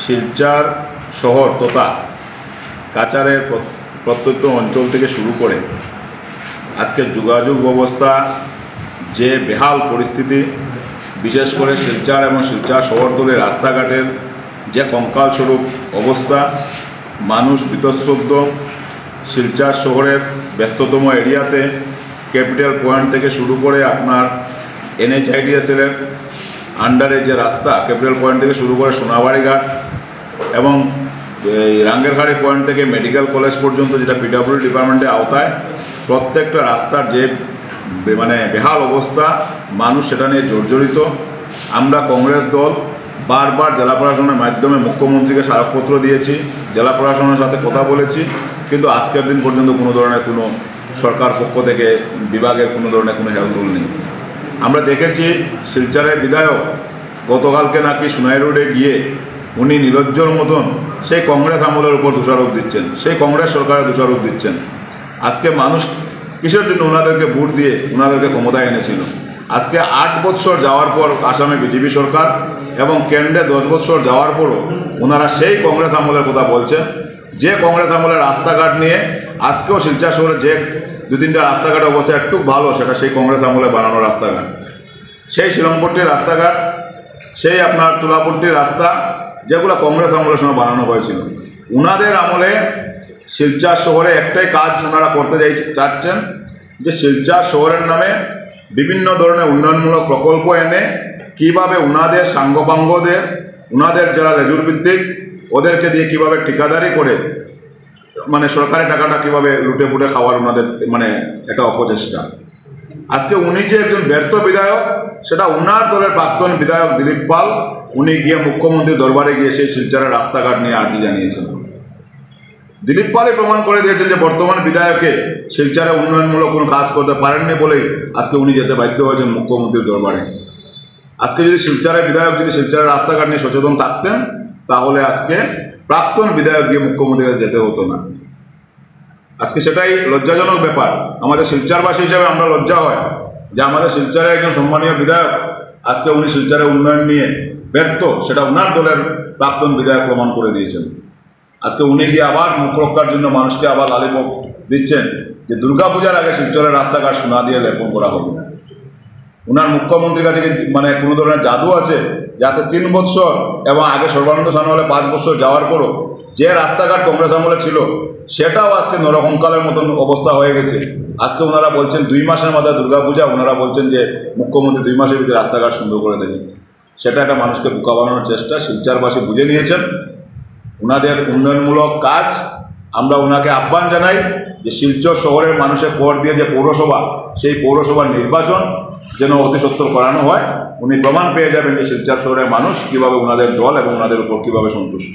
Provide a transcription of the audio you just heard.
শিলচর শহর তথা কাছাড়ের প্রত্যন্ত অঞ্চল থেকে শুরু করে আজকে যোগাযোগ ব্যবস্থা যে বেহাল পরিস্থিতি, বিশেষ করে শিলচর এবং শিলচর শহরতলির রাস্তাঘাটের যে কঙ্কালস্বরূপ অবস্থা, মানুষ বীতশ্রদ্ধ। শিলচর শহরের ব্যস্ততম এরিয়াতে ক্যাপিটাল পয়েন্ট থেকে শুরু করে আপনার NHIDSL-এর আন্ডারে যে রাস্তা, ক্যাপিটাল পয়েন্ট থেকে শুরু করে সোনাবাড়ি ঘাট এবং এই রাঙ্গেরখাড়ি পয়েন্ট থেকে মেডিকেল কলেজ পর্যন্ত, যেটা PWD ডিপার্টমেন্টের আওতায়, প্রত্যেকটা রাস্তার যে বেহাল অবস্থা, মানুষ সেটা নিয়ে জর্জরিত। আমরা কংগ্রেস দল বারবার জেলা প্রশাসনের মাধ্যমে মুখ্যমন্ত্রীকে স্মারকপত্র দিয়েছি, জেলা প্রশাসনের সাথে কথা বলেছি, কিন্তু আজকের দিন পর্যন্ত কোনো ধরনের কোনো সরকার পক্ষ থেকে বিভাগের কোনো ধরনের কোনো হেলদোল নেই। আমরা দেখেছি শিলচরের বিধায়ক গতকালকে নাকি সোনাই রোডে গিয়ে উনি নির্লজ্জর মতন সেই কংগ্রেস আমলের উপর দোষারোপ দিচ্ছেন, সেই কংগ্রেস সরকারের দোষারোপ দিচ্ছেন। আজকে মানুষ কিসের জন্য ওনাদেরকে ভোট দিয়ে ওনাদেরকে ক্ষমতায় এনেছিল? আজকে 8 বছর যাওয়ার পর আসামে বিজেপি সরকার এবং কেন্দ্রে 10 বছর যাওয়ার পরও ওনারা সেই কংগ্রেস আমলের কথা বলছেন, যে কংগ্রেস আমলের রাস্তাঘাট নিয়ে আজকেও শিলচর শহরে যে 2-3টা রাস্তাঘাটের অবস্থা একটু ভালো, সেটা সেই কংগ্রেস আমলে বানানো রাস্তাঘাট। সেই শিলংপট্টির রাস্তাঘাট, সেই আপনার তুলাপট্টির রাস্তা, যেগুলো কংগ্রেস আমলের সময় বানানো হয়েছিল। ওনাদের আমলে শিলচর শহরে একটাই কাজ ওনারা করতে চাচ্ছেন, যে শিলচর শহরের নামে বিভিন্ন ধরনের উন্নয়নমূলক প্রকল্প এনে কীভাবে ওনাদের সাঙ্গপাঙ্গদের, ওনাদের যারা লেজুর ভিত্তিক, ওদেরকে দিয়ে কীভাবে ঠিকাদারি করে সরকারি টাকাটা কীভাবে লুটে পুটে খাওয়ার ওনাদের একটা অপচেষ্টা। আজকে উনি যে একজন ব্যর্থ বিধায়ক, সেটা ওনার দলের প্রাক্তন বিধায়ক দিলীপ পাল, উনি গিয়ে মুখ্যমন্ত্রীর দরবারে গিয়ে সেই শিলচরের রাস্তাঘাট নিয়ে আর্জি জানিয়েছেন। দিলীপ পালই প্রমাণ করে দিয়েছেন যে বর্তমান বিধায়কে শিলচরে উন্নয়নমূলক কোনো কাজ করতে পারেননি বলেই আজকে উনি যেতে বাধ্য হয়েছেন মুখ্যমন্ত্রীর দরবারে। আজকে যদি শিলচরের বিধায়ক যদি শিলচরের রাস্তাঘাট নিয়ে সচেতন থাকতেন, তাহলে আজকে প্রাক্তন বিধায়ক গিয়ে মুখ্যমন্ত্রীর কাছে যেতে হতো না। আজকে সেটাই লজ্জাজনক ব্যাপার। আমাদের শিলচরবাসী হিসেবে আমরা লজ্জা হয় যে আমাদের শিলচরে একজন সম্মানীয় বিধায়ক, আজকে উনি শিলচরের উন্নয়ন নিয়ে ব্যর্থ, সেটা ওনার দলের প্রাক্তন বিধায়ক প্রমাণ করে দিয়েছেন। আজকে উনি গিয়ে আবার মুখ রক্ষার জন্য মানুষকে আবার লালিপপ দিচ্ছেন যে দুর্গাপূজার আগে শিলচরের রাস্তাঘাট সোনা দিয়ে লেপন করা হবে। ওনার মুখ্যমন্ত্রীর কাছে কোনো ধরনের জাদু আছে যে আজকে 3 বছর এবং আগে সর্বানন্দ সোনোয়ালে 5 বছর যাওয়ার পরও যে রাস্তাঘাট কংগ্রেস আমলে ছিল, সেটাও আজকে নরকঙ্কালের মতন অবস্থা হয়ে গেছে। আজকে ওনারা বলছেন 2 মাসের মাথায় দুর্গাপূজা, ওনারা বলছেন যে মুখ্যমন্ত্রী 2 মাসের ভিতরে রাস্তাঘাট সুন্দর করে দেবেন। সেটা একটা মানুষকে বোকা বানানোর চেষ্টা। শিলচরবাসী বুঝে নিয়েছেন ওনাদের উন্নয়নমূলক কাজ। আমরা ওনাকে আহ্বান জানাই যে শিলচর শহরের মানুষের পর দিয়ে যে পৌরসভা, সেই পৌরসভার নির্বাচন যেন অতি সত্বর করানো হয়। উনি প্রমাণ পেয়ে যাবেন যে শিলচর শহরের মানুষ কীভাবে ওনাদের দল এবং ওনাদের উপর কীভাবে সন্তুষ্ট।